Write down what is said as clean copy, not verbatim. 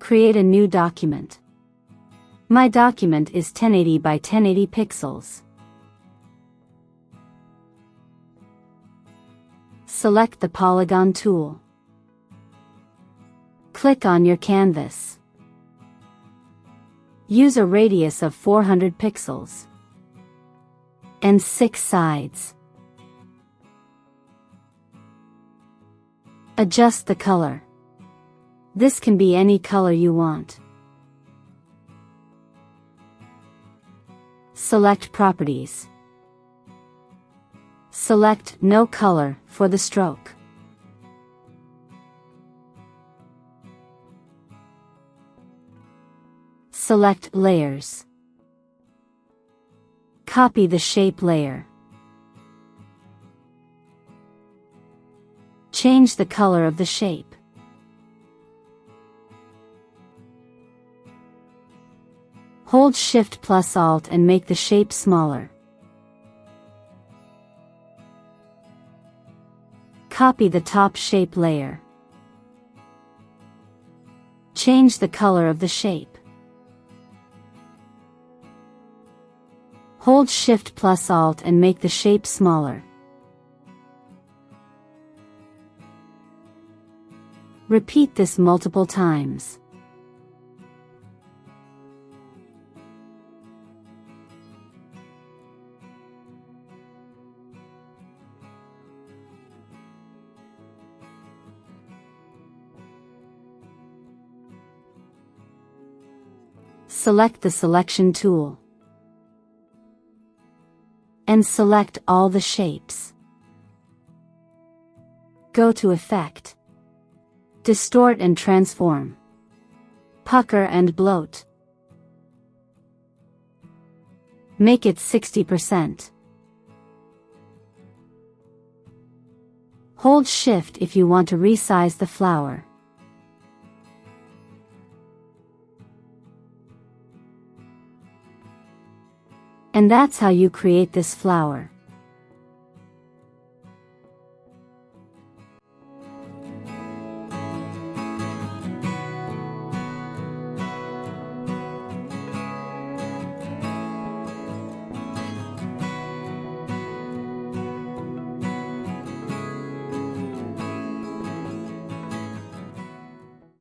Create a new document. My document is 1080 by 1080 pixels. Select the polygon tool. Click on your canvas. Use a radius of 400 pixels and 6 sides. Adjust the color. This can be any color you want. Select Properties. Select No Color for the stroke. Select Layers. Copy the shape layer. Change the color of the shape. Hold Shift plus Alt and make the shape smaller. Copy the top shape layer. Change the color of the shape. Hold Shift plus Alt and make the shape smaller. Repeat this multiple times. Select the Selection tool and select all the shapes. Go to Effect, Distort and Transform, Pucker and Bloat. Make it 60%. Hold Shift if you want to resize the flower. And that's how you create this flower.